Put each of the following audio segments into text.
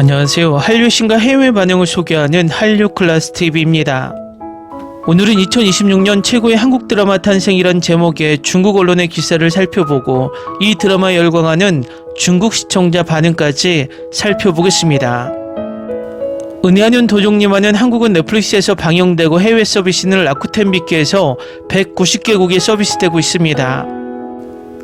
안녕하세요. 한류 신과 해외 반응을 소개하는 한류 클래스 TV입니다. 오늘은 2026년 최고의 한국 드라마 탄생이란 제목의 중국 언론의 기사를 살펴보고 이 드라마에 열광하는 중국 시청자 반응까지 살펴보겠습니다. 은혜하는 도종님하는 한국은 넷플릭스에서 방영되고 해외 서비스는 라쿠텐 빅키에서 190개국에 서비스되고 있습니다.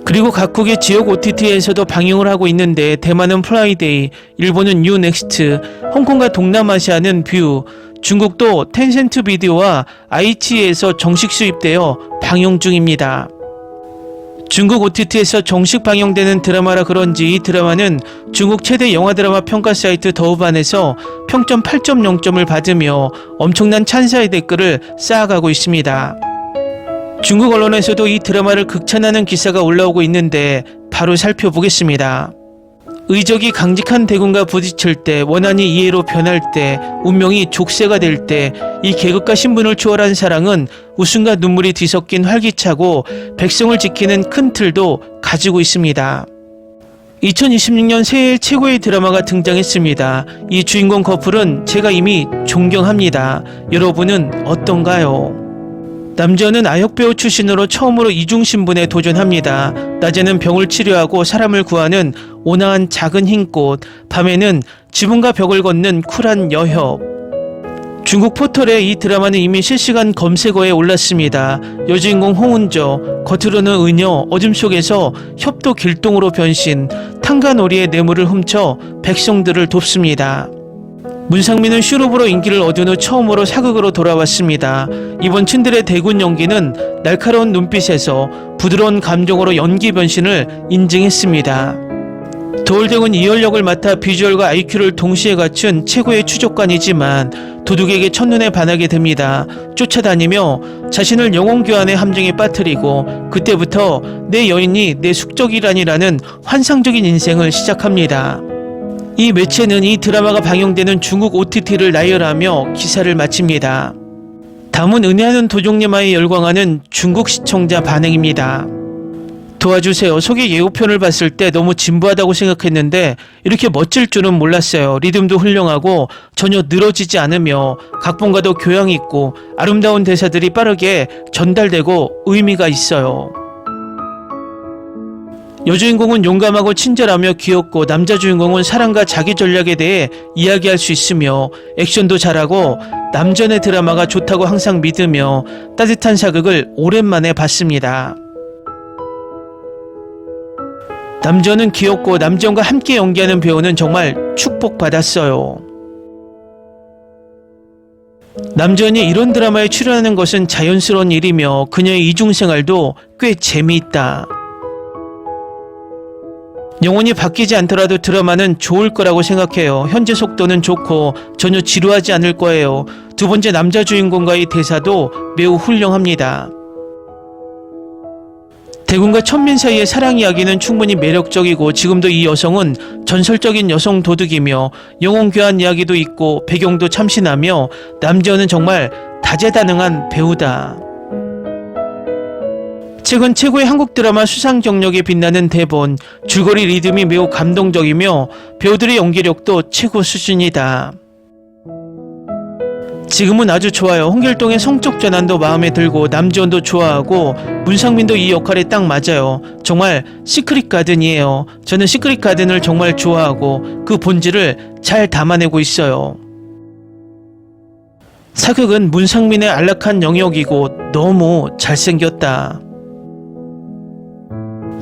그리고 각국의 지역 OTT에서도 방영을 하고 있는데 대만은 프라이데이, 일본은 유넥스트, 홍콩과 동남아시아는 뷰, 중국도 텐센트 비디오와 아이치에서 정식 수입되어 방영 중입니다. 중국 OTT에서 정식 방영되는 드라마라 그런지 이 드라마는 중국 최대 영화 드라마 평가 사이트 더우반에서 평점 8.0점을 받으며 엄청난 찬사의 댓글을 쌓아가고 있습니다. 중국 언론에서도 이 드라마를 극찬하는 기사가 올라오고 있는데 바로 살펴보겠습니다. 의적이 강직한 대군과 부딪힐 때, 원한이 이해로 변할 때, 운명이 족쇄가 될 때 이 계급과 신분을 초월한 사랑은 웃음과 눈물이 뒤섞인 활기차고 백성을 지키는 큰 틀도 가지고 있습니다. 2026년 새해 최고의 드라마가 등장했습니다. 이 주인공 커플은 제가 이미 존경합니다. 여러분은 어떤가요? 남자는 아역배우 출신으로 처음으로 이중신분에 도전합니다. 낮에는 병을 치료하고 사람을 구하는 온화한 작은 흰꽃, 밤에는 지붕과 벽을 걷는 쿨한 여협. 중국 포털에 이 드라마는 이미 실시간 검색어에 올랐습니다. 여주인공 홍은저, 겉으로는 의녀, 어둠 속에서 협도 길동으로 변신, 탕가놀이의 뇌물을 훔쳐 백성들을 돕습니다. 문상민은 슈룹으로 인기를 얻은 후 처음으로 사극으로 돌아왔습니다. 이번 츤들의 대군 연기는 날카로운 눈빛에서 부드러운 감정으로 연기 변신을 인증했습니다. 도울대군 이열역을 맡아 비주얼과 IQ를 동시에 갖춘 최고의 추적관이지만 도둑에게 첫눈에 반하게 됩니다. 쫓아다니며 자신을 영혼교환의 함정에 빠뜨리고 그때부터 내 여인이 내 숙적이라니라는 환상적인 인생을 시작합니다. 이 매체는 이 드라마가 방영되는 중국 OTT를 나열하며 기사를 마칩니다. 다음은 은혜하는 도종님아에 열광하는 중국 시청자 반응입니다. 도와주세요. 소개 예고편을 봤을 때 너무 진부하다고 생각했는데 이렇게 멋질 줄은 몰랐어요. 리듬도 훌륭하고 전혀 늘어지지 않으며 각본과도 교양이 있고 아름다운 대사들이 빠르게 전달되고 의미가 있어요. 여주인공은 용감하고 친절하며 귀엽고 남자 주인공은 사랑과 자기 전략에 대해 이야기할 수 있으며 액션도 잘하고 남전의 드라마가 좋다고 항상 믿으며 따뜻한 사극을 오랜만에 봤습니다. 남전은 귀엽고 남전과 함께 연기하는 배우는 정말 축복받았어요. 남전이 이런 드라마에 출연하는 것은 자연스러운 일이며 그녀의 이중생활도 꽤 재미있다. 영혼이 바뀌지 않더라도 드라마는 좋을 거라고 생각해요. 현재 속도는 좋고 전혀 지루하지 않을 거예요. 두 번째 남자 주인공과의 대사도 매우 훌륭합니다. 대군과 천민 사이의 사랑 이야기는 충분히 매력적이고 지금도 이 여성은 전설적인 여성 도둑이며 영혼 교환 이야기도 있고 배경도 참신하며 남자는 정말 다재다능한 배우다. 최근 최고의 한국 드라마 수상 경력에 빛나는 대본, 줄거리 리듬이 매우 감동적이며 배우들의 연기력도 최고 수준이다. 지금은 아주 좋아요. 홍길동의 성적 전환도 마음에 들고 남지원도 좋아하고 문상민도 이 역할에 딱 맞아요. 정말 시크릿 가든이에요. 저는 시크릿 가든을 정말 좋아하고 그 본질을 잘 담아내고 있어요. 사극은 문상민의 안락한 영역이고 너무 잘생겼다.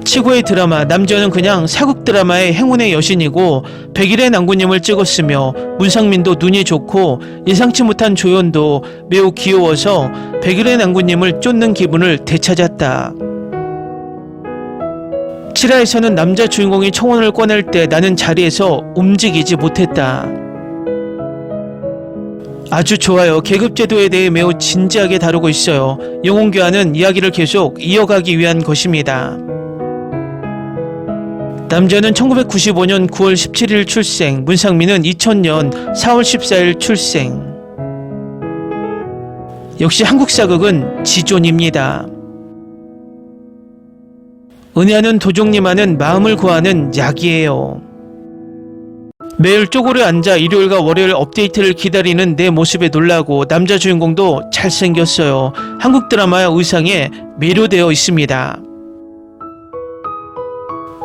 최고의 드라마, 남자는 그냥 사극 드라마의 행운의 여신이고 백일의 난구님을 찍었으며 문상민도 눈이 좋고 예상치 못한 조연도 매우 귀여워서 백일의 난구님을 쫓는 기분을 되찾았다. 7화에서는 남자 주인공이 청혼을 꺼낼 때 나는 자리에서 움직이지 못했다. 아주 좋아요. 계급제도에 대해 매우 진지하게 다루고 있어요. 영혼교환은 이야기를 계속 이어가기 위한 것입니다. 남자는 1995년 9월 17일 출생, 문상민은 2000년 4월 14일 출생. 역시 한국 사극은 지존입니다. 은혜하는 도종님하는 마음을 구하는 약이에요. 매일 쪼그려 앉아 일요일과 월요일 업데이트를 기다리는 내 모습에 놀라고 남자 주인공도 잘생겼어요. 한국 드라마의 의상에 매료되어 있습니다.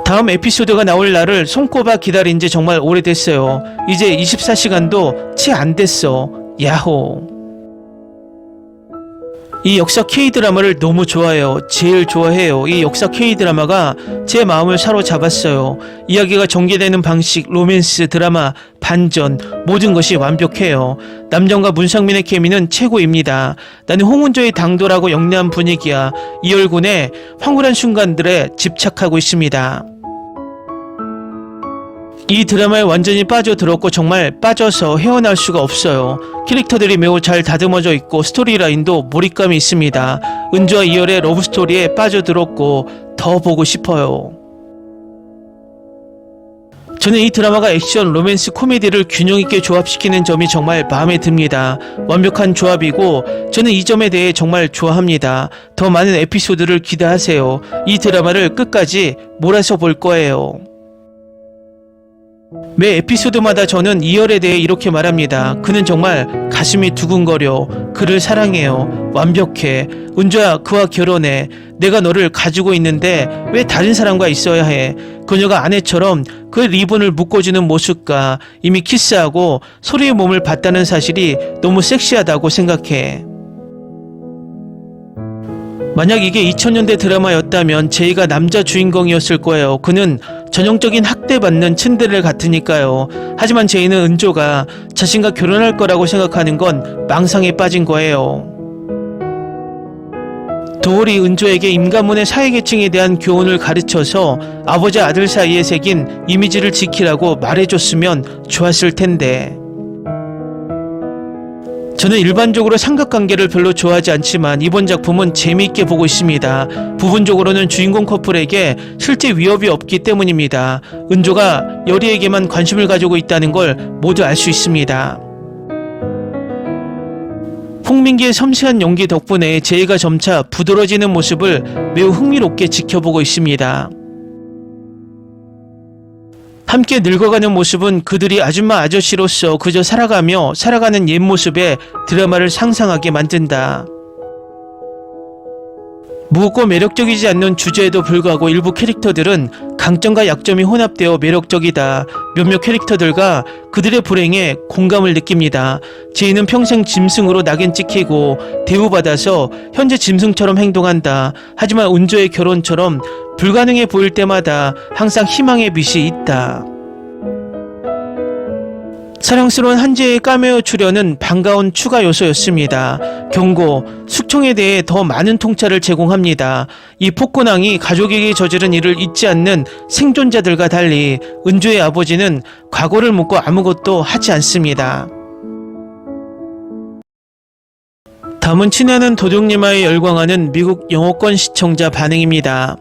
다음 에피소드가 나올 날을 손꼽아 기다린 지 정말 오래됐어요. 이제 24시간도 채 안 됐어. 야호. 이 역사 K-드라마를 너무 좋아해요. 제일 좋아해요. 이 역사 K-드라마가 제 마음을 사로잡았어요. 이야기가 전개되는 방식, 로맨스, 드라마, 반전, 모든 것이 완벽해요. 남정과 문상민의 케미는 최고입니다. 나는 홍은조의 당돌하고 영리한 분위기야 이열군의 황홀한 순간들에 집착하고 있습니다. 이 드라마에 완전히 빠져들었고 정말 빠져서 헤어날 수가 없어요. 캐릭터들이 매우 잘 다듬어져 있고 스토리라인도 몰입감이 있습니다. 은주와 이열의 러브스토리에 빠져들었고 더 보고 싶어요. 저는 이 드라마가 액션, 로맨스, 코미디를 균형 있게 조합시키는 점이 정말 마음에 듭니다. 완벽한 조합이고 저는 이 점에 대해 정말 좋아합니다. 더 많은 에피소드를 기대하세요. 이 드라마를 끝까지 몰아서 볼 거예요. 매 에피소드마다 저는 이열에 대해 이렇게 말합니다. 그는 정말 가슴이 두근거려. 그를 사랑해요. 완벽해. 은주야, 그와 결혼해. 내가 너를 가지고 있는데 왜 다른 사람과 있어야 해. 그녀가 아내처럼 그 리본을 묶어주는 모습과 이미 키스하고 소리의 몸을 봤다는 사실이 너무 섹시하다고 생각해. 만약 이게 2000년대 드라마였다면 제이가 남자 주인공이었을 거예요. 그는 전형적인 학대받는 츤데레 같으니까요. 하지만 제이는 은조가 자신과 결혼할 거라고 생각하는 건 망상에 빠진 거예요. 도홀이 은조에게 임가문의 사회계층에 대한 교훈을 가르쳐서 아버지 아들 사이에 새긴 이미지를 지키라고 말해줬으면 좋았을 텐데. 저는 일반적으로 삼각관계를 별로 좋아하지 않지만 이번 작품은 재미있게 보고 있습니다. 부분적으로는 주인공 커플에게 실제 위협이 없기 때문입니다. 은조가 여리에게만 관심을 가지고 있다는 걸 모두 알 수 있습니다. 홍민기의 섬세한 연기 덕분에 제이가 점차 부드러워지는 모습을 매우 흥미롭게 지켜보고 있습니다. 함께 늙어가는 모습은 그들이 아줌마 아저씨로서 그저 살아가는 옛 모습에 드라마를 상상하게 만든다. 무겁고 매력적이지 않는 주제에도 불구하고 일부 캐릭터들은 강점과 약점이 혼합되어 매력적이다. 몇몇 캐릭터들과 그들의 불행에 공감을 느낍니다. 제이는 평생 짐승으로 낙인 찍히고 대우받아서 현재 짐승처럼 행동한다. 하지만 은조의 결혼처럼 불가능해 보일 때마다 항상 희망의 빛이 있다. 사랑스러운 한지의 카메오 출연은 반가운 추가 요소였습니다. 경고, 숙청에 대해 더 많은 통찰을 제공합니다. 이 폭군왕이 가족에게 저지른 일을 잊지 않는 생존자들과 달리 은주의 아버지는 과거를 묻고 아무것도 하지 않습니다. 다음은 친애하는 도둑님아에 열광하는 미국 영어권 시청자 반응입니다.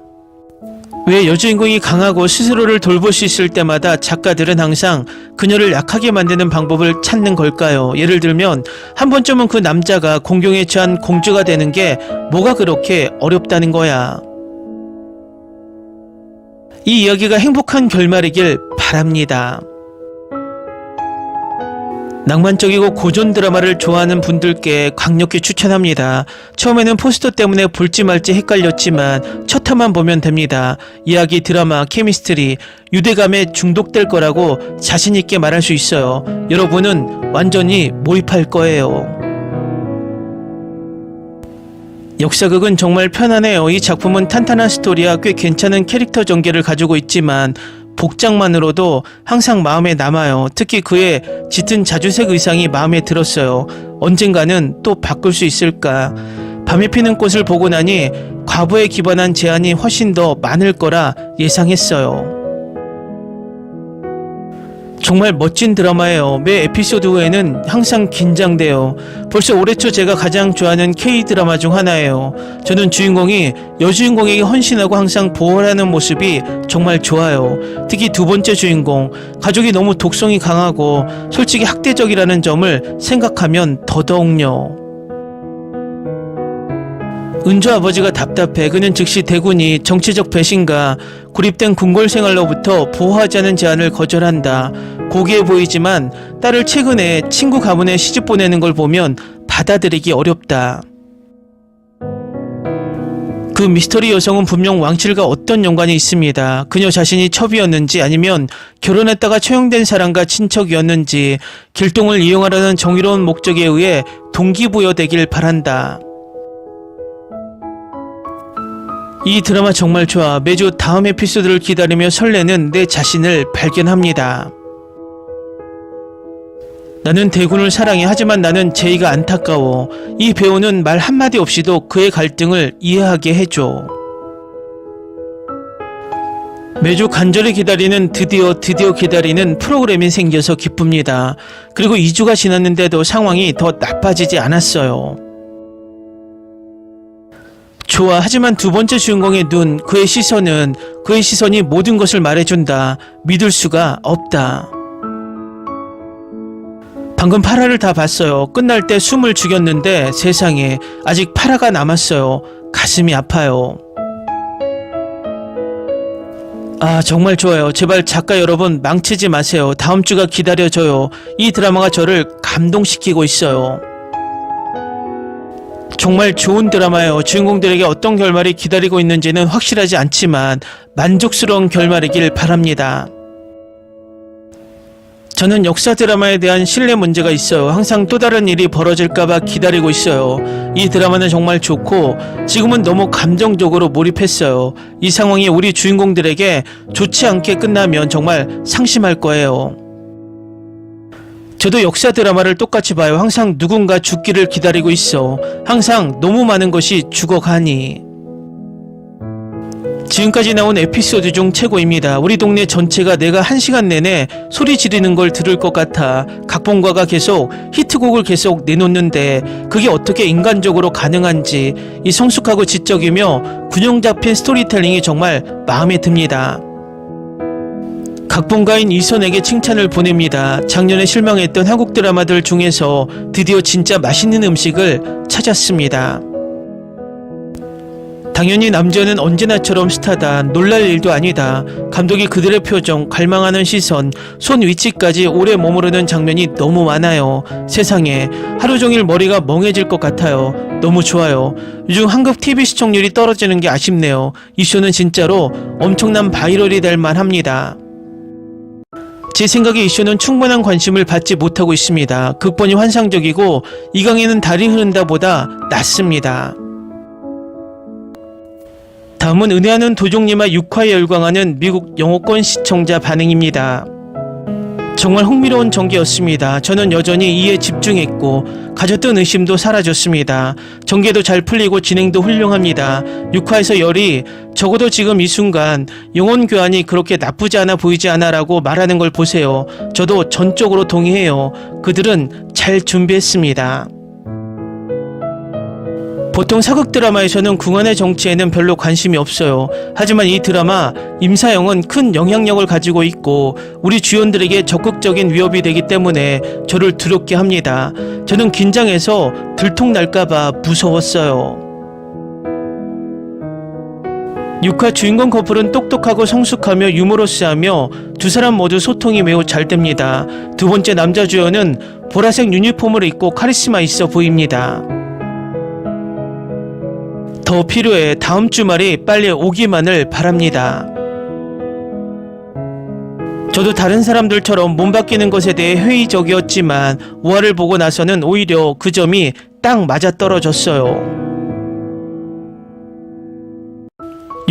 왜 여주인공이 강하고 스스로를 돌볼 수 있을 때마다 작가들은 항상 그녀를 약하게 만드는 방법을 찾는 걸까요? 예를 들면 한 번쯤은 그 남자가 공경에 처한 공주가 되는 게 뭐가 그렇게 어렵다는 거야. 이 이야기가 행복한 결말이길 바랍니다. 낭만적이고 고전 드라마를 좋아하는 분들께 강력히 추천합니다. 처음에는 포스터 때문에 볼지 말지 헷갈렸지만 첫 화만 보면 됩니다. 이야기, 드라마, 케미스트리, 유대감에 중독될 거라고 자신있게 말할 수 있어요. 여러분은 완전히 몰입할 거예요. 역사극은 정말 편안해요. 이 작품은 탄탄한 스토리와 꽤 괜찮은 캐릭터 전개를 가지고 있지만 복장만으로도 항상 마음에 남아요. 특히 그의 짙은 자주색 의상이 마음에 들었어요. 언젠가는 또 바꿀 수 있을까? 밤에 피는 꽃을 보고 나니 과부에 기반한 제안이 훨씬 더 많을 거라 예상했어요. 정말 멋진 드라마예요. 매 에피소드 후에는 항상 긴장돼요. 벌써 올해 초 제가 가장 좋아하는 K-드라마 중 하나예요. 저는 주인공이 여주인공에게 헌신하고 항상 보호하는 모습이 정말 좋아요. 특히 두 번째 주인공, 가족이 너무 독성이 강하고 솔직히 학대적이라는 점을 생각하면 더더욱요. 은주 아버지가 답답해 그는 즉시 대군이 정치적 배신과 고립된 궁궐 생활로부터 보호하자는 제안을 거절한다. 고귀해 보이지만 딸을 최근에 친구 가문에 시집 보내는 걸 보면 받아들이기 어렵다. 그 미스터리 여성은 분명 왕실과 어떤 연관이 있습니다. 그녀 자신이 첩이었는지 아니면 결혼했다가 처형된 사람과 친척이었는지 길동을 이용하려는 정의로운 목적에 의해 동기부여되길 바란다. 이 드라마 정말 좋아. 매주 다음 에피소드를 기다리며 설레는 내 자신을 발견합니다. 나는 대군을 사랑해. 하지만 나는 제이가 안타까워. 이 배우는 말 한마디 없이도 그의 갈등을 이해하게 해줘. 매주 간절히 기다리는 드디어 기다리는 프로그램이 생겨서 기쁩니다. 그리고 2주가 지났는데도 상황이 더 나빠지지 않았어요. 좋아. 하지만 두 번째 주인공의 눈, 그의 시선이 모든 것을 말해준다. 믿을 수가 없다. 방금 파라를 다 봤어요. 끝날 때 숨을 죽였는데 세상에 아직 파라가 남았어요. 가슴이 아파요. 아, 정말 좋아요. 제발 작가 여러분 망치지 마세요. 다음 주가 기다려져요. 이 드라마가 저를 감동시키고 있어요. 정말 좋은 드라마예요. 주인공들에게 어떤 결말이 기다리고 있는지는 확실하지 않지만 만족스러운 결말이길 바랍니다. 저는 역사 드라마에 대한 신뢰 문제가 있어요. 항상 또 다른 일이 벌어질까봐 기다리고 있어요. 이 드라마는 정말 좋고 지금은 너무 감정적으로 몰입했어요. 이 상황이 우리 주인공들에게 좋지 않게 끝나면 정말 상심할 거예요. 저도 역사 드라마를 똑같이 봐요. 항상 누군가 죽기를 기다리고 있어. 항상 너무 많은 것이 죽어가니. 지금까지 나온 에피소드 중 최고입니다. 우리 동네 전체가 내가 1시간 내내 소리 지르는 걸 들을 것 같아. 각본가가 계속 히트곡을 계속 내놓는데 그게 어떻게 인간적으로 가능한지 이 성숙하고 지적이며 균형 잡힌 스토리텔링이 정말 마음에 듭니다. 각본가인 이선에게 칭찬을 보냅니다. 작년에 실망했던 한국 드라마들 중에서 드디어 진짜 맛있는 음식을 찾았습니다. 당연히 남자는 언제나처럼 스타다. 놀랄 일도 아니다. 감독이 그들의 표정, 갈망하는 시선, 손 위치까지 오래 머무르는 장면이 너무 많아요. 세상에 하루 종일 머리가 멍해질 것 같아요. 너무 좋아요. 요즘 한국 TV 시청률이 떨어지는 게 아쉽네요. 이 쇼는 진짜로 엄청난 바이럴이 될 만합니다. 제 생각에 이 쇼는 충분한 관심을 받지 못하고 있습니다. 극본이 환상적이고 이강인은 달이 흐른다 보다 낫습니다. 다음은 은혜하는 도종님과 6화에 열광하는 미국 영어권 시청자 반응입니다. 정말 흥미로운 전개였습니다. 저는 여전히 이에 집중했고 가졌던 의심도 사라졌습니다. 전개도 잘 풀리고 진행도 훌륭합니다. 6화에서 열이 적어도 지금 이 순간 영혼 교환이 그렇게 나쁘지 않아 보이지 않아 라고 말하는 걸 보세요. 저도 전적으로 동의해요. 그들은 잘 준비했습니다. 보통 사극 드라마에서는 궁한의 정치에는 별로 관심이 없어요. 하지만 이 드라마 임사영은 큰 영향력을 가지고 있고 우리 주연들에게 적극적인 위협이 되기 때문에 저를 두렵게 합니다. 저는 긴장해서 들통날까봐 무서웠어요. 6화 주인공 커플은 똑똑하고 성숙하며 유머러스하며 두 사람 모두 소통이 매우 잘 됩니다. 두 번째 남자 주연은 보라색 유니폼을 입고 카리스마 있어 보입니다. 더 필요해. 다음 주말이 빨리 오기만을 바랍니다. 저도 다른 사람들처럼 몸 바뀌는 것에 대해 회의적이었지만 5화를 보고 나서는 오히려 그 점이 딱 맞아떨어졌어요.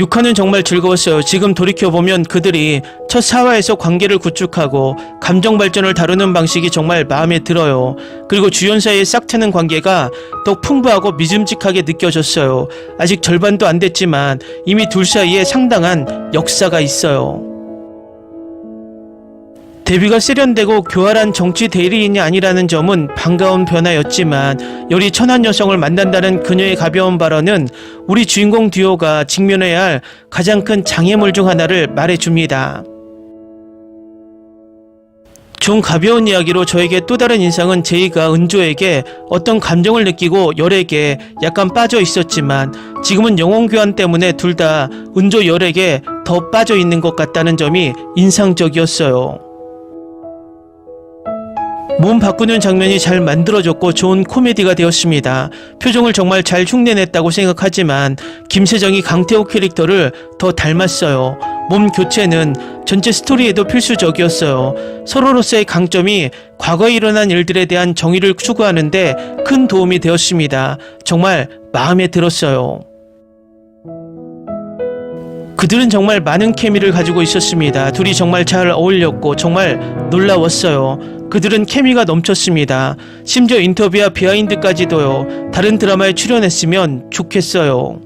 6화는 정말 즐거웠어요. 지금 돌이켜보면 그들이 첫 4화에서 관계를 구축하고 감정 발전을 다루는 방식이 정말 마음에 들어요. 그리고 주연 사이의 싹 트는 관계가 더 풍부하고 믿음직하게 느껴졌어요. 아직 절반도 안 됐지만 이미 둘 사이에 상당한 역사가 있어요. 데뷔가 세련되고 교활한 정치 대리인이 아니라는 점은 반가운 변화였지만 열이 천한 여성을 만난다는 그녀의 가벼운 발언은 우리 주인공 듀오가 직면해야 할 가장 큰 장애물 중 하나를 말해줍니다. 좀 가벼운 이야기로 저에게 또 다른 인상은 제이가 은조에게 어떤 감정을 느끼고 열에게 약간 빠져 있었지만 지금은 영혼 교환 때문에 둘 다 은조 열에게 더 빠져 있는 것 같다는 점이 인상적이었어요. 몸 바꾸는 장면이 잘 만들어졌고 좋은 코미디가 되었습니다. 표정을 정말 잘 흉내냈다고 생각하지만 김세정이 강태호 캐릭터를 더 닮았어요. 몸 교체는 전체 스토리에도 필수적이었어요. 서로로서의 강점이 과거에 일어난 일들에 대한 정의를 추구하는데 큰 도움이 되었습니다. 정말 마음에 들었어요. 그들은 정말 많은 케미를 가지고 있었습니다. 둘이 정말 잘 어울렸고 정말 놀라웠어요. 그들은 케미가 넘쳤습니다. 심지어 인터뷰와 비하인드까지도요. 다른 드라마에 출연했으면 좋겠어요.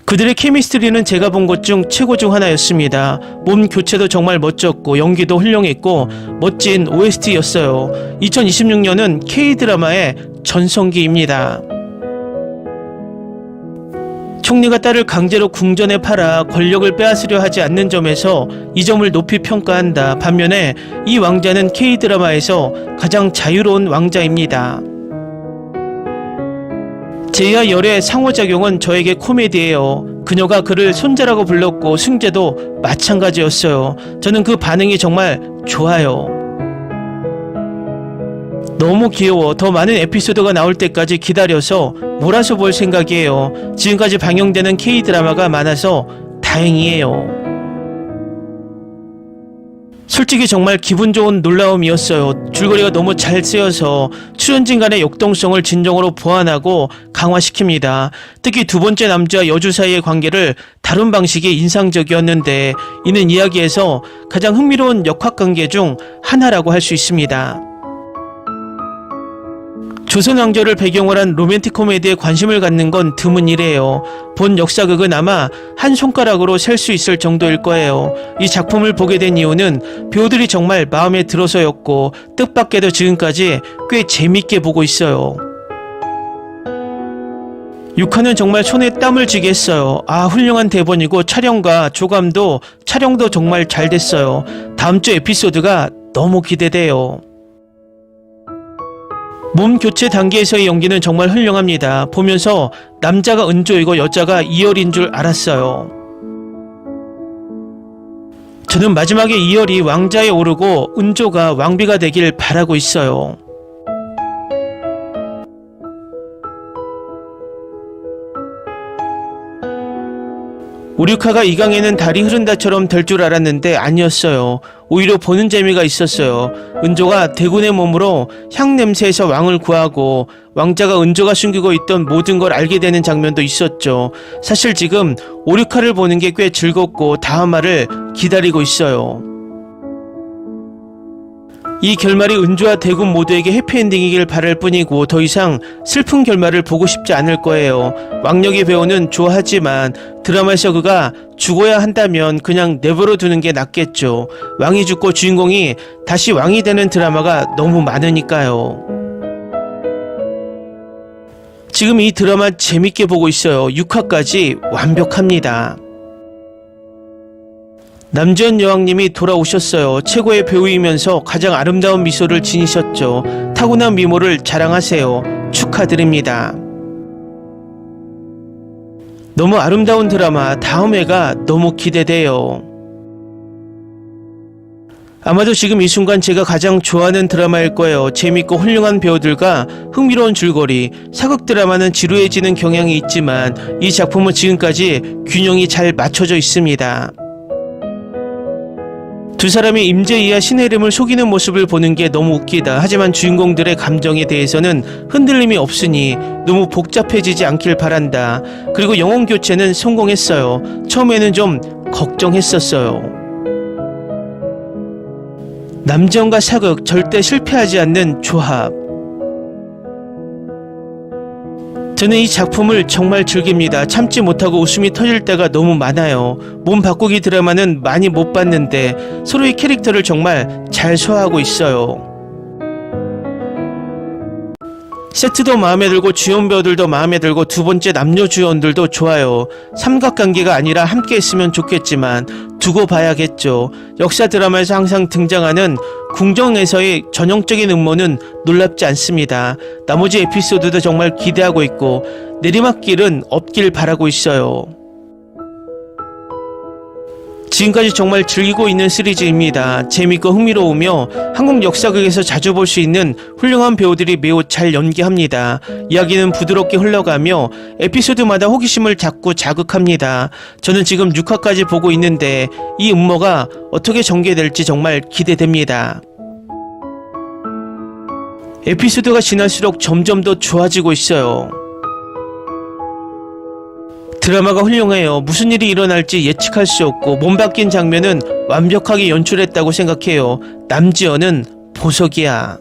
그들의 케미스트리는 제가 본 것 중 최고 중 하나였습니다. 몸 교체도 정말 멋졌고 연기도 훌륭했고 멋진 OST였어요. 2026년은 K드라마의 전성기입니다. 총리가 딸을 강제로 궁전에 팔아 권력을 빼앗으려 하지 않는 점에서 이 점을 높이 평가한다. 반면에 이 왕자는 K드라마에서 가장 자유로운 왕자입니다. 제이와 열의 상호작용은 저에게 코미디예요. 그녀가 그를 손자라고 불렀고 승재도 마찬가지였어요. 저는 그 반응이 정말 좋아요. 너무 귀여워. 더 많은 에피소드가 나올 때까지 기다려서 몰아서 볼 생각이에요. 지금까지 방영되는 K드라마가 많아서 다행이에요. 솔직히 정말 기분 좋은 놀라움이었어요. 줄거리가 너무 잘 쓰여서 출연진 간의 역동성을 진정으로 보완하고 강화시킵니다. 특히 두 번째 남자와 여주 사이의 관계를 다룬 방식이 인상적이었는데 이는 이야기에서 가장 흥미로운 역학관계 중 하나라고 할 수 있습니다. 조선 왕조를 배경으로 한 로맨틱 코미디에 관심을 갖는 건 드문 일이에요. 본 역사극은 아마 한 손가락으로 셀 수 있을 정도일 거예요. 이 작품을 보게 된 이유는 배우들이 정말 마음에 들어서였고 뜻밖에도 지금까지 꽤 재밌게 보고 있어요. 6화는 정말 손에 땀을 쥐게 했어요. 훌륭한 대본이고 촬영도 정말 잘 됐어요. 다음 주 에피소드가 너무 기대돼요. 몸 교체 단계에서의 연기는 정말 훌륭합니다. 보면서 남자가 은조이고 여자가 이열인 줄 알았어요. 저는 마지막에 이열이 왕자에 오르고 은조가 왕비가 되길 바라고 있어요. 오류카가 이강에는 달이 흐른다처럼 될 줄 알았는데 아니었어요. 오히려 보는 재미가 있었어요. 은조가 대군의 몸으로 향 냄새에서 왕을 구하고 왕자가 은조가 숨기고 있던 모든 걸 알게 되는 장면도 있었죠. 사실 지금 오류카를 보는 게 꽤 즐겁고 다음 화를 기다리고 있어요. 이 결말이 은조와 대군 모두에게 해피엔딩이길 바랄 뿐이고 더 이상 슬픈 결말을 보고 싶지 않을 거예요. 왕력의 배우는 좋아하지만 드라마에서 그가 죽어야 한다면 그냥 내버려 두는 게 낫겠죠. 왕이 죽고 주인공이 다시 왕이 되는 드라마가 너무 많으니까요. 지금 이 드라마 재밌게 보고 있어요. 6화까지 완벽합니다. 남주현 여왕님이 돌아오셨어요. 최고의 배우이면서 가장 아름다운 미소를 지니셨죠. 타고난 미모를 자랑하세요. 축하드립니다. 너무 아름다운 드라마 다음 회가 너무 기대돼요. 아마도 지금 이 순간 제가 가장 좋아하는 드라마일 거예요. 재밌고 훌륭한 배우들과 흥미로운 줄거리, 사극 드라마는 지루해지는 경향이 있지만 이 작품은 지금까지 균형이 잘 맞춰져 있습니다. 두 사람이 임재희와 신혜림을 속이는 모습을 보는 게 너무 웃기다. 하지만 주인공들의 감정에 대해서는 흔들림이 없으니 너무 복잡해지지 않길 바란다. 그리고 영혼 교체는 성공했어요. 처음에는 좀 걱정했었어요. 남정과 사극 절대 실패하지 않는 조합. 저는 이 작품을 정말 즐깁니다. 참지 못하고 웃음이 터질 때가 너무 많아요. 몸 바꾸기 드라마는 많이 못 봤는데 서로의 캐릭터를 정말 잘 소화하고 있어요. 세트도 마음에 들고 주연 배우들도 마음에 들고 두 번째 남녀 주연들도 좋아요. 삼각관계가 아니라 함께 했으면 좋겠지만 두고 봐야겠죠. 역사 드라마에서 항상 등장하는 궁정에서의 전형적인 음모는 놀랍지 않습니다. 나머지 에피소드도 정말 기대하고 있고 내리막길은 없길 바라고 있어요. 지금까지 정말 즐기고 있는 시리즈입니다. 재밌고 흥미로우며 한국 역사극에서 자주 볼 수 있는 훌륭한 배우들이 매우 잘 연기합니다. 이야기는 부드럽게 흘러가며 에피소드마다 호기심을 자꾸 자극합니다. 저는 지금 6화까지 보고 있는데 이 음모가 어떻게 전개될지 정말 기대됩니다. 에피소드가 지날수록 점점 더 좋아지고 있어요. 드라마가 훌륭해요. 무슨 일이 일어날지 예측할 수 없고 몸 바뀐 장면은 완벽하게 연출했다고 생각해요. 남지연은 보석이야.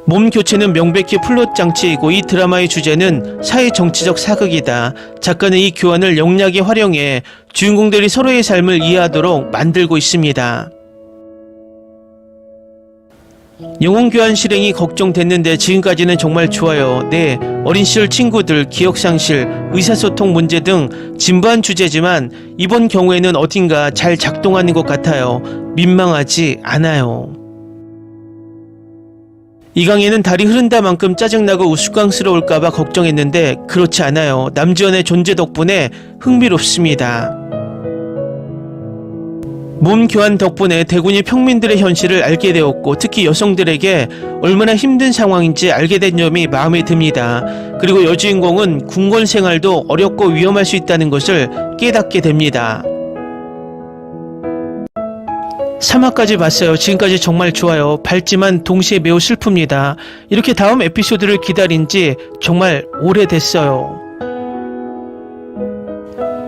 몸 교체는 명백히 플롯 장치이고 이 드라마의 주제는 사회 정치적 사극이다. 작가는 이 교환을 영리하게 활용해 주인공들이 서로의 삶을 이해하도록 만들고 있습니다. 영혼교환 실행이 걱정됐는데 지금까지는 정말 좋아요. 네, 어린 시절 친구들, 기억상실, 의사소통 문제 등 진부한 주제지만 이번 경우에는 어딘가 잘 작동하는 것 같아요. 민망하지 않아요. 이강인은 달이 흐른다 만큼 짜증나고 우스꽝스러울까봐 걱정했는데 그렇지 않아요. 남지연의 존재 덕분에 흥미롭습니다. 몸 교환 덕분에 대군이 평민들의 현실을 알게 되었고 특히 여성들에게 얼마나 힘든 상황인지 알게 된 점이 마음에 듭니다. 그리고 여주인공은 궁궐 생활도 어렵고 위험할 수 있다는 것을 깨닫게 됩니다. 3화까지 봤어요. 지금까지 정말 좋아요. 밝지만 동시에 매우 슬픕니다. 이렇게 다음 에피소드를 기다린 지 정말 오래됐어요.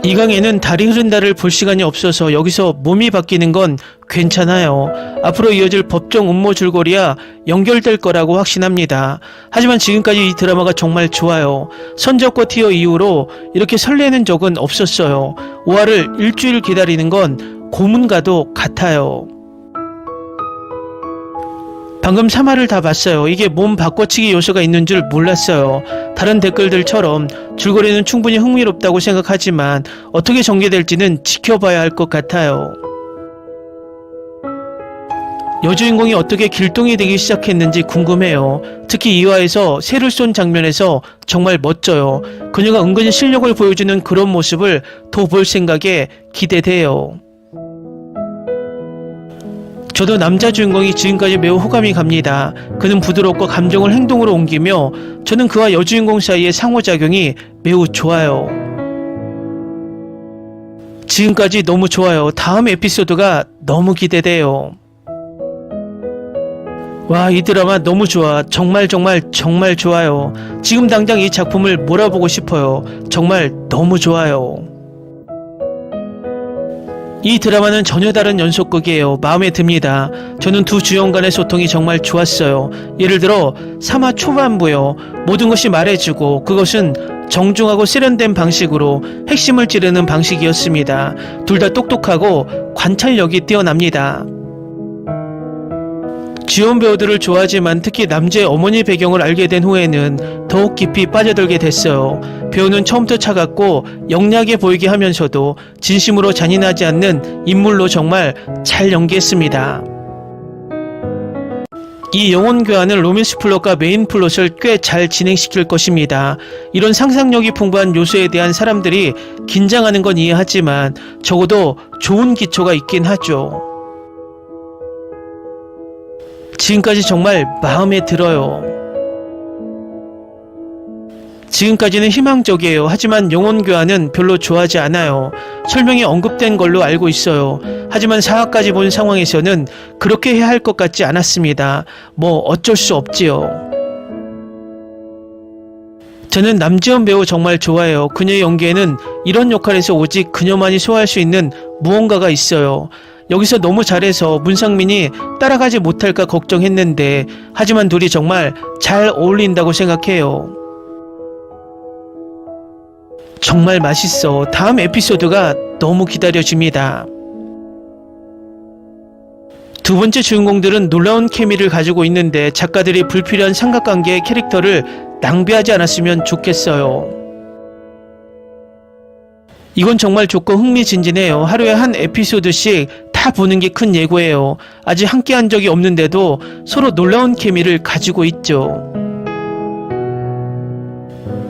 이강에는 달이 흐른다를 볼 시간이 없어서 여기서 몸이 바뀌는 건 괜찮아요. 앞으로 이어질 법정 음모 줄거리와 연결될 거라고 확신합니다. 하지만 지금까지 이 드라마가 정말 좋아요. 선적과 티어 이후로 이렇게 설레는 적은 없었어요. 5화를 일주일 기다리는 건 고문과도 같아요. 방금 3화를 다 봤어요. 이게 몸 바꿔치기 요소가 있는 줄 몰랐어요. 다른 댓글들처럼 줄거리는 충분히 흥미롭다고 생각하지만 어떻게 전개될지는 지켜봐야 할 것 같아요. 여주인공이 어떻게 길동이 되기 시작했는지 궁금해요. 특히 2화에서 새를 쏜 장면에서 정말 멋져요. 그녀가 은근히 실력을 보여주는 그런 모습을 더 볼 생각에 기대돼요. 저도 남자 주인공이 지금까지 매우 호감이 갑니다. 그는 부드럽고 감정을 행동으로 옮기며 저는 그와 여주인공 사이의 상호작용이 매우 좋아요. 지금까지 너무 좋아요. 다음 에피소드가 너무 기대돼요. 와, 이 드라마 너무 좋아. 정말 좋아요. 지금 당장 이 작품을 몰아보고 싶어요. 정말 너무 좋아요. 이 드라마는 전혀 다른 연속극이에요. 마음에 듭니다. 저는 두 주연 간의 소통이 정말 좋았어요. 예를 들어 3화 초반부요. 모든 것이 말해주고 그것은 정중하고 세련된 방식으로 핵심을 찌르는 방식이었습니다. 둘 다 똑똑하고 관찰력이 뛰어납니다. 주연 배우들을 좋아하지만 특히 남자의 어머니 배경을 알게 된 후에는 더욱 깊이 빠져들게 됐어요. 배우는 처음부터 차갑고 영리하게 보이게 하면서도 진심으로 잔인하지 않는 인물로 정말 잘 연기했습니다. 이 영혼 교환은 로맨스 플롯과 메인 플롯을 꽤 잘 진행시킬 것입니다. 이런 상상력이 풍부한 요소에 대한 사람들이 긴장하는 건 이해하지만 적어도 좋은 기초가 있긴 하죠. 지금까지 정말 마음에 들어요. 지금까지는 희망적이에요. 하지만 영혼 교환은 별로 좋아하지 않아요. 설명이 언급된 걸로 알고 있어요. 하지만 4화까지 본 상황에서는 그렇게 해야 할 것 같지 않았습니다. 뭐 어쩔 수 없지요. 저는 남지연 배우 정말 좋아해요. 그녀의 연기에는 이런 역할에서 오직 그녀만이 소화할 수 있는 무언가가 있어요. 여기서 너무 잘해서 문상민이 따라가지 못할까 걱정했는데 하지만 둘이 정말 잘 어울린다고 생각해요. 정말 맛있어. 다음 에피소드가 너무 기다려집니다. 두 번째 주인공들은 놀라운 케미를 가지고 있는데 작가들이 불필요한 삼각관계의 캐릭터를 낭비하지 않았으면 좋겠어요. 이건 정말 좋고 흥미진진해요. 하루에 한 에피소드씩 다 보는 게 큰 예고예요. 아직 함께 한 적이 없는데도 서로 놀라운 케미를 가지고 있죠.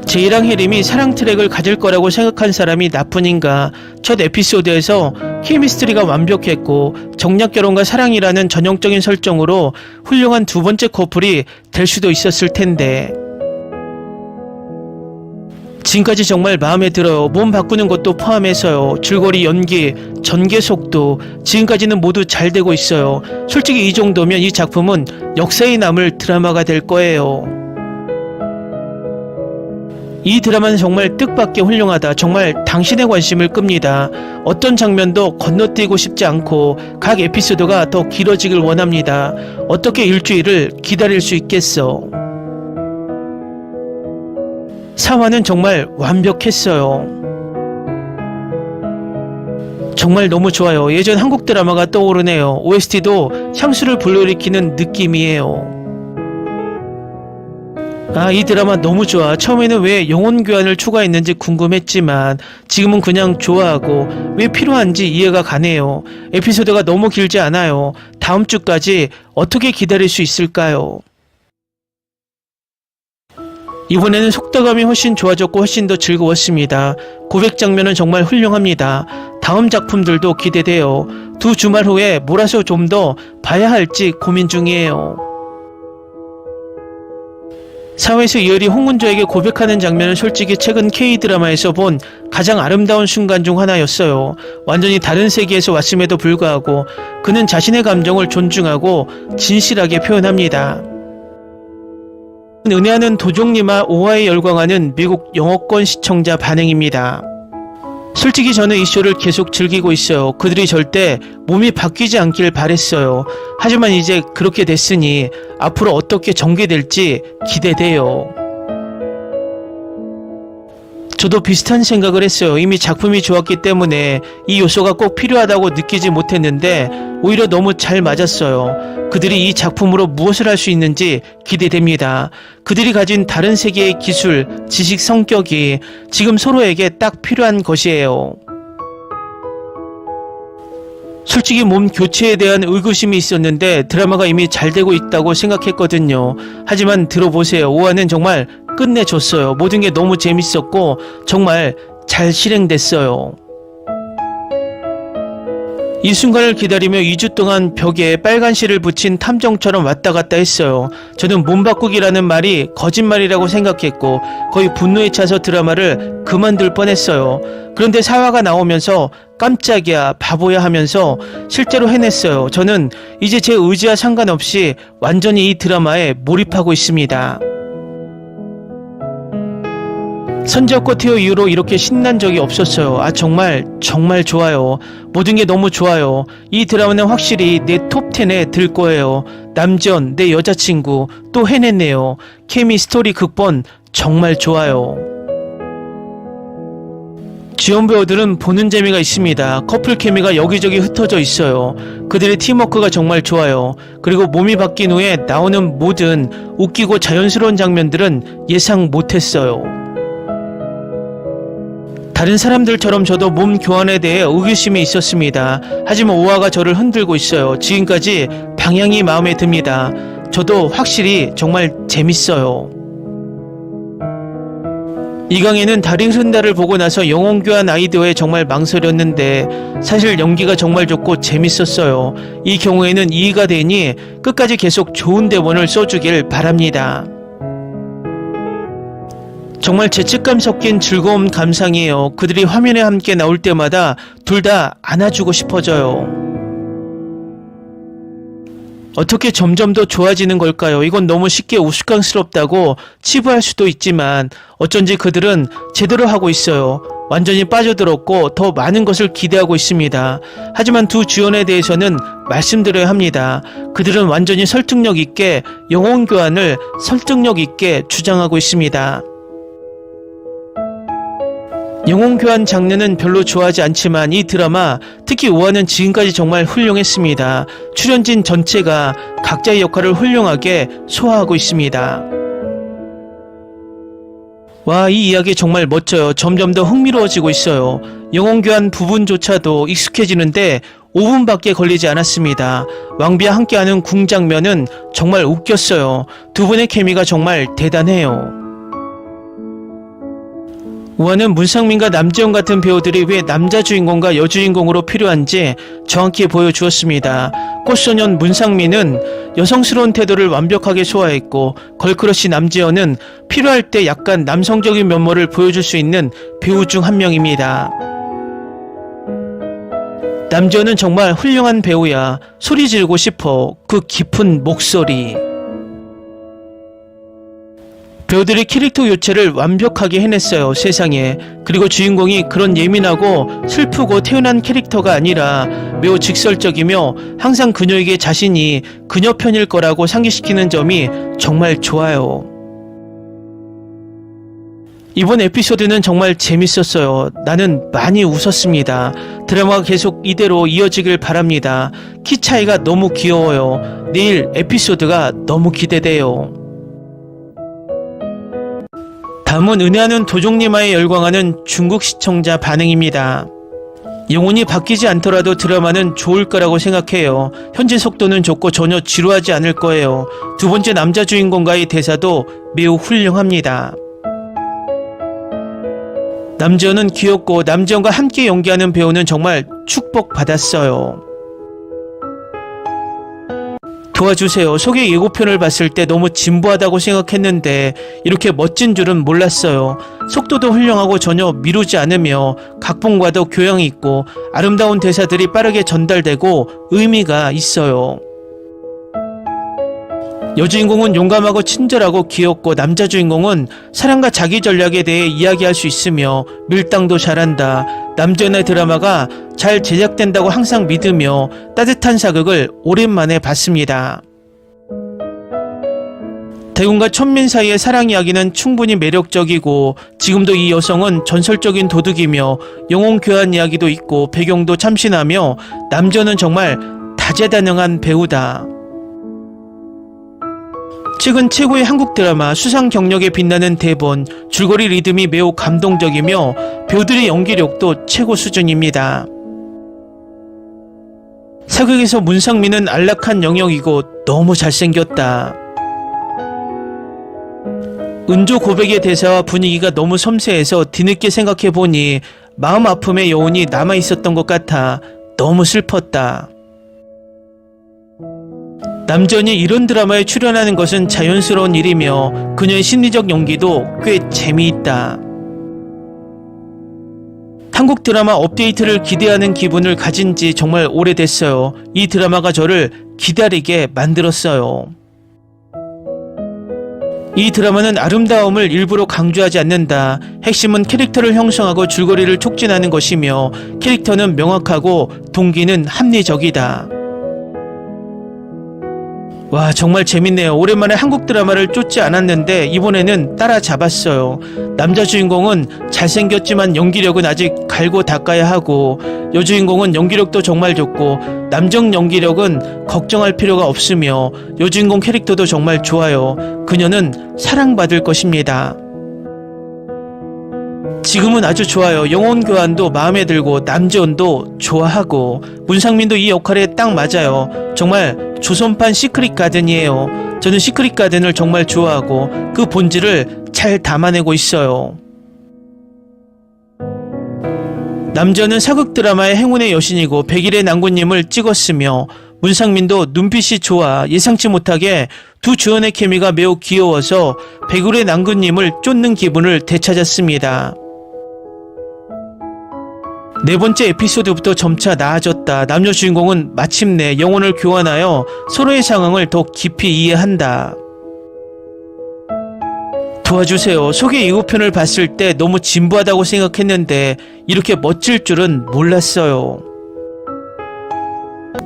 제이랑 해림이 사랑 트랙을 가질 거라고 생각한 사람이 나뿐인가. 첫 에피소드에서 케미스트리가 완벽했고 정략 결혼과 사랑이라는 전형적인 설정으로 훌륭한 두 번째 커플이 될 수도 있었을 텐데. 지금까지 정말 마음에 들어요. 몸 바꾸는 것도 포함해서요. 줄거리, 연기, 전개 속도 지금까지는 모두 잘 되고 있어요. 솔직히 이 정도면 이 작품은 역사에 남을 드라마가 될 거예요. 이 드라마는 정말 뜻밖의 훌륭하다. 정말 당신의 관심을 끕니다. 어떤 장면도 건너뛰고 싶지 않고 각 에피소드가 더 길어지길 원합니다. 어떻게 일주일을 기다릴 수 있겠어. 4화는 정말 완벽했어요. 정말 너무 좋아요. 예전 한국 드라마가 떠오르네요. OST도 향수를 불러일으키는 느낌이에요. 이 드라마 너무 좋아. 처음에는 왜 영혼 교환을 추가했는지 궁금했지만 지금은 그냥 좋아하고 왜 필요한지 이해가 가네요. 에피소드가 너무 길지 않아요. 다음 주까지 어떻게 기다릴 수 있을까요? 이번에는 속도감이 훨씬 좋아졌고 훨씬 더 즐거웠습니다. 고백 장면은 정말 훌륭합니다. 다음 작품들도 기대돼요. 두 주말 후에 몰아서 좀 더 봐야 할지 고민 중이에요. 4회에서 이효리 홍은조에게 고백하는 장면은 솔직히 최근 K드라마에서 본 가장 아름다운 순간 중 하나였어요. 완전히 다른 세계에서 왔음에도 불구하고 그는 자신의 감정을 존중하고 진실하게 표현합니다. 은혜하는 도종리마 5화에 열광하는 미국 영어권 시청자 반응입니다. 솔직히 저는 이 쇼를 계속 즐기고 있어요. 그들이 절대 몸이 바뀌지 않길 바랬어요. 하지만 이제 그렇게 됐으니 앞으로 어떻게 전개될지 기대돼요. 저도 비슷한 생각을 했어요. 이미 작품이 좋았기 때문에 이 요소가 꼭 필요하다고 느끼지 못했는데 오히려 너무 잘 맞았어요. 그들이 이 작품으로 무엇을 할 수 있는지 기대됩니다. 그들이 가진 다른 세계의 기술, 지식, 성격이 지금 서로에게 딱 필요한 것이에요. 솔직히 몸 교체에 대한 의구심이 있었는데 드라마가 이미 잘 되고 있다고 생각했거든요. 하지만 들어보세요. 5화는 정말 끝내줬어요. 모든 게 너무 재밌었고 정말 잘 실행됐어요. 이 순간을 기다리며 2주 동안 벽에 빨간 실을 붙인 탐정처럼 왔다 갔다 했어요. 저는 몸바꾸기라는 말이 거짓말이라고 생각했고 거의 분노에 차서 드라마를 그만둘 뻔했어요. 그런데 4화가 나오면서 깜짝이야, 바보야 하면서 실제로 해냈어요. 저는 이제 제 의지와 상관없이 완전히 이 드라마에 몰입하고 있습니다. 선지엽과 태호 이후로 이렇게 신난 적이 없었어요. 정말 좋아요. 모든 게 너무 좋아요. 이 드라마는 확실히 내 톱10에 들 거예요. 남지연, 내 여자친구 또 해냈네요. 케미, 스토리, 극본 정말 좋아요. 주연 배우들은 보는 재미가 있습니다. 커플 케미가 여기저기 흩어져 있어요. 그들의 팀워크가 정말 좋아요. 그리고 몸이 바뀐 후에 나오는 모든 웃기고 자연스러운 장면들은 예상 못했어요. 다른 사람들처럼 저도 몸 교환에 대해 의구심이 있었습니다. 하지만 5화가 저를 흔들고 있어요. 지금까지 방향이 마음에 듭니다. 저도 확실히 정말 재밌어요. 이강인은 달이 흐른다를 보고 나서 영혼 교환 아이디어에 정말 망설였는데 사실 연기가 정말 좋고 재밌었어요. 이 경우에는 이해가 되니 끝까지 계속 좋은 대본을 써주길 바랍니다. 정말 죄책감 섞인 즐거운 감상이에요. 그들이 화면에 함께 나올 때마다 둘 다 안아주고 싶어져요. 어떻게 점점 더 좋아지는 걸까요? 이건 너무 쉽게 우스꽝스럽다고 치부할 수도 있지만 어쩐지 그들은 제대로 하고 있어요. 완전히 빠져들었고 더 많은 것을 기대하고 있습니다. 하지만 두 주연에 대해서는 말씀드려야 합니다. 그들은 완전히 설득력 있게 영혼 교환을 설득력 있게 주장하고 있습니다. 영혼 교환 장르는 별로 좋아하지 않지만 이 드라마, 특히 5화는 지금까지 정말 훌륭했습니다. 출연진 전체가 각자의 역할을 훌륭하게 소화하고 있습니다. 와, 이 이야기 정말 멋져요. 점점 더 흥미로워지고 있어요. 영혼 교환 부분조차도 익숙해지는데 5분밖에 걸리지 않았습니다. 왕비와 함께하는 궁 장면은 정말 웃겼어요. 두 분의 케미가 정말 대단해요. 5화는 문상민과 남지현 같은 배우들이 왜 남자 주인공과 여주인공으로 필요한지 정확히 보여주었습니다. 꽃소년 문상민은 여성스러운 태도를 완벽하게 소화했고, 걸크러쉬 남지현은 필요할 때 약간 남성적인 면모를 보여줄 수 있는 배우 중 한 명입니다. 남지현은 정말 훌륭한 배우야. 소리 지르고 싶어. 그 깊은 목소리. 배우들이 캐릭터 교체를 완벽하게 해냈어요, 세상에. 그리고 주인공이 그런 예민하고 슬프고 태연한 캐릭터가 아니라 매우 직설적이며 항상 그녀에게 자신이 그녀 편일 거라고 상기시키는 점이 정말 좋아요. 이번 에피소드는 정말 재밌었어요. 나는 많이 웃었습니다. 드라마가 계속 이대로 이어지길 바랍니다. 키 차이가 너무 귀여워요. 내일 에피소드가 너무 기대돼요. 다음은 은혜하는 도종님아에 열광하는 중국 시청자 반응입니다. 영혼이 바뀌지 않더라도 드라마는 좋을 거라고 생각해요. 현재 속도는 좋고 전혀 지루하지 않을 거예요. 두 번째 남자 주인공과의 대사도 매우 훌륭합니다. 남지현은 귀엽고 남지현과 함께 연기하는 배우는 정말 축복받았어요. 도와주세요. 소개 예고편을 봤을 때 너무 진부하다고 생각했는데 이렇게 멋진 줄은 몰랐어요. 속도도 훌륭하고 전혀 미루지 않으며 각본과도 교양이 있고 아름다운 대사들이 빠르게 전달되고 의미가 있어요. 여주인공은 용감하고 친절하고 귀엽고 남자 주인공은 사랑과 자기 전략에 대해 이야기할 수 있으며 밀당도 잘한다. 남지현의 드라마가 잘 제작된다고 항상 믿으며 따뜻한 사극을 오랜만에 봤습니다. 대군과 천민 사이의 사랑 이야기는 충분히 매력적이고 지금도 이 여성은 전설적인 도둑이며 영혼 교환 이야기도 있고 배경도 참신하며 남지현은 정말 다재다능한 배우다. 최근 최고의 한국 드라마 수상 경력에 빛나는 대본, 줄거리 리듬이 매우 감동적이며 배우들의 연기력도 최고 수준입니다. 사극에서 문상민은 안락한 영역이고 너무 잘생겼다. 은조 고백의 대사와 분위기가 너무 섬세해서 뒤늦게 생각해보니 마음 아픔의 여운이 남아있었던 것 같아 너무 슬펐다. 남지현이 이런 드라마에 출연하는 것은 자연스러운 일이며 그녀의 심리적 연기도 꽤 재미있다. 한국 드라마 업데이트를 기대하는 기분을 가진 지 정말 오래됐어요. 이 드라마가 저를 기다리게 만들었어요. 이 드라마는 아름다움을 일부러 강조하지 않는다. 핵심은 캐릭터를 형성하고 줄거리를 촉진하는 것이며 캐릭터는 명확하고 동기는 합리적이다. 와, 정말 재밌네요. 오랜만에 한국 드라마를 쫓지 않았는데 이번에는 따라잡았어요. 남자 주인공은 잘생겼지만 연기력은 아직 갈고 닦아야 하고 여주인공은 연기력도 정말 좋고 남정 연기력은 걱정할 필요가 없으며 여주인공 캐릭터도 정말 좋아요. 그녀는 사랑받을 것입니다. 지금은 아주 좋아요. 영혼 교환도 마음에 들고 남지현도 좋아하고 문상민도 이 역할에 딱 맞아요. 정말 조선판 시크릿 가든이에요. 저는 시크릿 가든을 정말 좋아하고 그 본질을 잘 담아내고 있어요. 남지현은 사극 드라마의 행운의 여신이고 백일의 난군님을 찍었으며 문상민도 눈빛이 좋아 예상치 못하게 두 주연의 케미가 매우 귀여워서 백일의 난군님을 쫓는 기분을 되찾았습니다. 네 번째 에피소드부터 점차 나아졌다. 남녀 주인공은 마침내 영혼을 교환하여 서로의 상황을 더 깊이 이해한다. 도와주세요. 소개 예고편을 봤을 때 너무 진부하다고 생각했는데 이렇게 멋질 줄은 몰랐어요.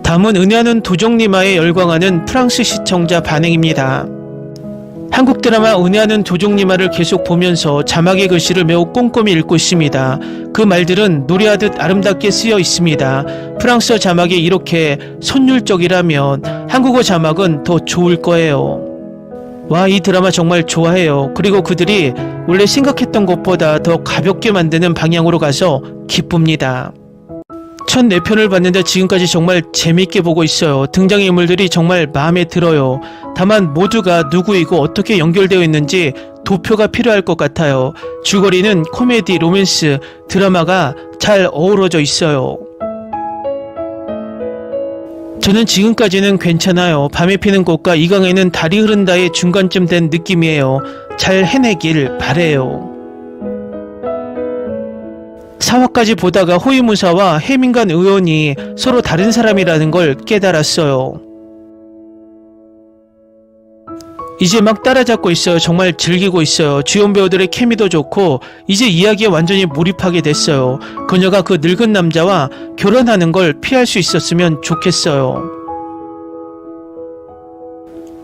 다음은 은혜하는 도정님아에 열광하는 프랑스 시청자 반응입니다. 한국 드라마 은혜하는 조종님화를 계속 보면서 자막의 글씨를 매우 꼼꼼히 읽고 있습니다. 그 말들은 노래하듯 아름답게 쓰여 있습니다. 프랑스어 자막이 이렇게 선율적이라면 한국어 자막은 더 좋을 거예요. 와, 이 드라마 정말 좋아해요. 그리고 그들이 원래 생각했던 것보다 더 가볍게 만드는 방향으로 가서 기쁩니다. 첫 4편을 봤는데 지금까지 정말 재밌게 보고 있어요. 등장인물들이 정말 마음에 들어요. 다만 모두가 누구이고 어떻게 연결되어 있는지 도표가 필요할 것 같아요. 줄거리는 코미디, 로맨스, 드라마가 잘 어우러져 있어요. 저는 지금까지는 괜찮아요. 밤에 피는 꽃과 이강에는 달이 흐른다의 중간쯤 된 느낌이에요. 잘 해내길 바래요. 4화까지 보다가 호위무사와 해민관 의원이 서로 다른 사람이라는 걸 깨달았어요. 이제 막 따라잡고 있어요. 정말 즐기고 있어요. 주연 배우들의 케미도 좋고 이제 이야기에 완전히 몰입하게 됐어요. 그녀가 그 늙은 남자와 결혼하는 걸 피할 수 있었으면 좋겠어요.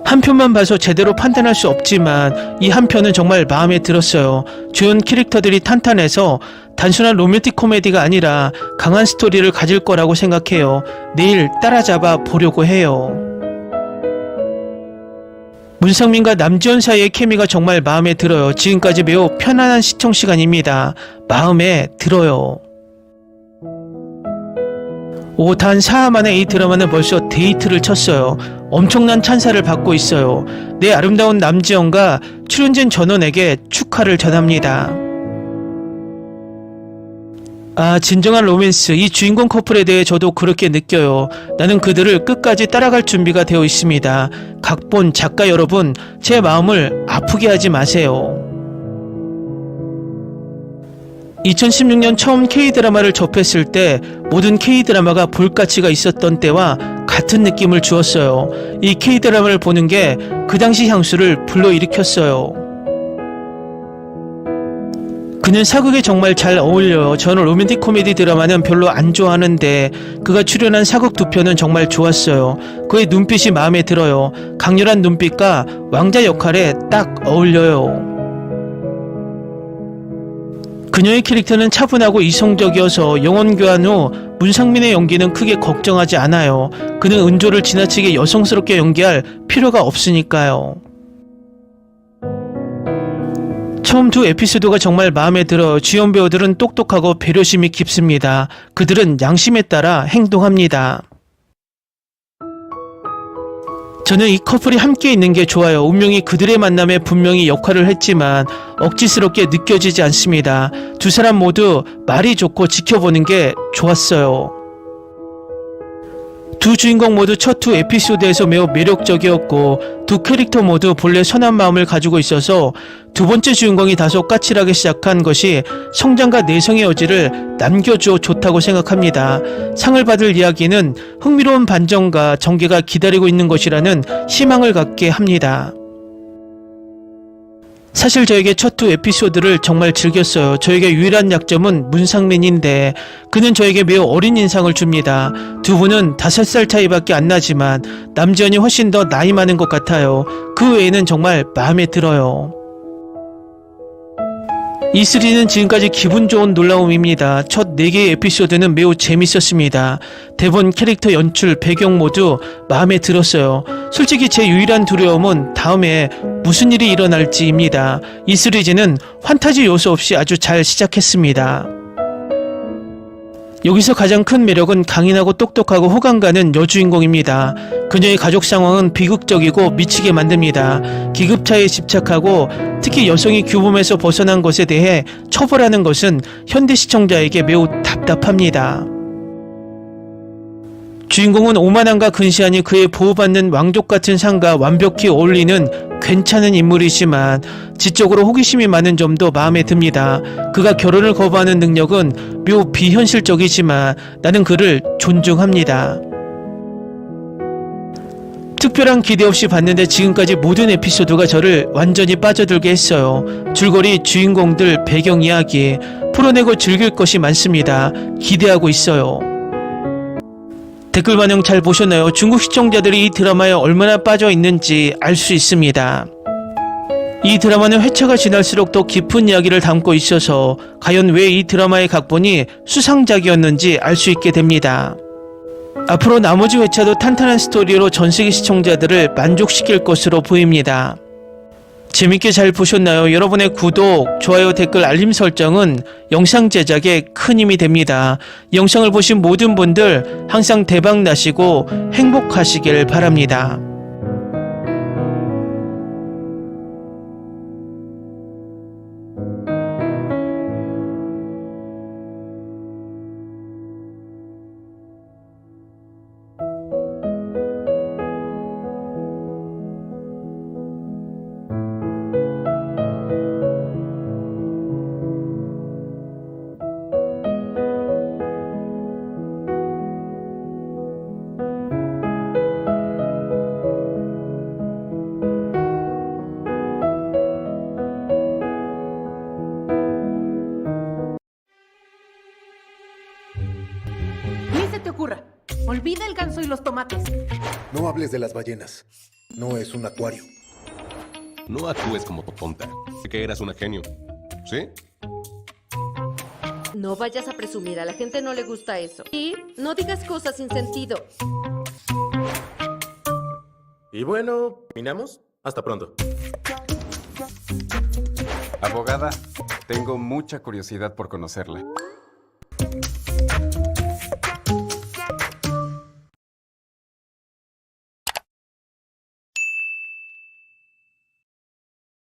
한 편만 봐서 제대로 판단할 수 없지만 이 한 편은 정말 마음에 들었어요. 주연 캐릭터들이 탄탄해서 단순한 로맨틱 코미디가 아니라 강한 스토리를 가질 거라고 생각해요. 내일 따라잡아 보려고 해요. 문상민과 남지현 사이의 케미가 정말 마음에 들어요. 지금까지 매우 편안한 시청 시간입니다. 마음에 들어요. 단 4화 만에 이 드라마는 벌써 데이트를 쳤어요. 엄청난 찬사를 받고 있어요. 내 아름다운 남지현과 출연진 전원에게 축하를 전합니다. 진정한 로맨스, 이 주인공 커플에 대해 저도 그렇게 느껴요. 나는 그들을 끝까지 따라갈 준비가 되어 있습니다. 각본, 작가 여러분, 제 마음을 아프게 하지 마세요. 2016년 처음 K드라마를 접했을 때 모든 K드라마가 볼 가치가 있었던 때와 같은 느낌을 주었어요. 이 K드라마를 보는 게 그 당시 향수를 불러일으켰어요. 그는 사극에 정말 잘 어울려요. 저는 로맨틱 코미디 드라마는 별로 안 좋아하는데 그가 출연한 사극 2편은 정말 좋았어요. 그의 눈빛이 마음에 들어요. 강렬한 눈빛과 왕자 역할에 딱 어울려요. 그녀의 캐릭터는 차분하고 이성적이어서 영혼 교환 후 문상민의 연기는 크게 걱정하지 않아요. 그는 은조를 지나치게 여성스럽게 연기할 필요가 없으니까요. 처음 2 에피소드가 정말 마음에 들어요. 주연 배우들은 똑똑하고 배려심이 깊습니다. 그들은 양심에 따라 행동합니다. 저는 이 커플이 함께 있는 게 좋아요. 운명이 그들의 만남에 분명히 역할을 했지만 억지스럽게 느껴지지 않습니다. 두 사람 모두 말이 좋고 지켜보는 게 좋았어요. 두 주인공 모두 첫 2 에피소드에서 매우 매력적이었고 두 캐릭터 모두 본래 선한 마음을 가지고 있어서 두 번째 주인공이 다소 까칠하게 시작한 것이 성장과 내성의 여지를 남겨주어 좋다고 생각합니다. 상을 받을 이야기는 흥미로운 반전과 전개가 기다리고 있는 것이라는 희망을 갖게 합니다. 사실 저에게 첫 2 에피소드를 정말 즐겼어요. 저에게 유일한 약점은 문상민인데 그는 저에게 매우 어린 인상을 줍니다. 두 분은 5살 차이밖에 안 나지만 남지현이 훨씬 더 나이 많은 것 같아요. 그 외에는 정말 마음에 들어요. 이 3는 지금까지 기분 좋은 놀라움입니다. 첫 4개의 에피소드는 매우 재밌었습니다. 대본, 캐릭터 연출, 배경 모두 마음에 들었어요. 솔직히 제 유일한 두려움은 다음에 무슨 일이 일어날지입니다. 이 시리즈는 환타지 요소 없이 아주 잘 시작했습니다. 여기서 가장 큰 매력은 강인하고 똑똑하고 호감 가는 여주인공입니다. 그녀의 가족 상황은 비극적이고 미치게 만듭니다. 기급차에 집착하고 특히 여성이 규범에서 벗어난 것에 대해 처벌하는 것은 현대 시청자에게 매우 답답합니다. 주인공은 오만함과 근시안이 그의 보호받는 왕족 같은 상과 완벽히 어울리는 괜찮은 인물이지만 지적으로 호기심이 많은 점도 마음에 듭니다. 그가 결혼을 거부하는 능력은 매우 비현실적이지만 나는 그를 존중합니다. 특별한 기대 없이 봤는데 지금까지 모든 에피소드가 저를 완전히 빠져들게 했어요. 줄거리, 주인공들, 배경 이야기 풀어내고 즐길 것이 많습니다. 기대하고 있어요. 댓글 반영 잘 보셨나요? 중국 시청자들이 이 드라마에 얼마나 빠져 있는지 알 수 있습니다. 이 드라마는 회차가 지날수록 더 깊은 이야기를 담고 있어서 과연 왜 이 드라마의 각본이 수상작이었는지 알 수 있게 됩니다. 앞으로 나머지 회차도 탄탄한 스토리로 전 세계 시청자들을 만족시킬 것으로 보입니다. 재밌게 잘 보셨나요? 여러분의 구독, 좋아요, 댓글, 알림 설정은 영상 제작에 큰 힘이 됩니다. 영상을 보신 모든 분들 항상 대박 나시고 행복하시길 바랍니다. Ni se te ocurra. Olvida el ganso y los tomates. No hables de las ballenas. No es un acuario. No actúes como tonta. Que eras una genio. ¿Sí? No vayas a presumir, a la gente no le gusta eso. Y no digas cosas sin sentido. Y bueno, ¿terminamos? Hasta pronto. Abogada, tengo mucha curiosidad por conocerla.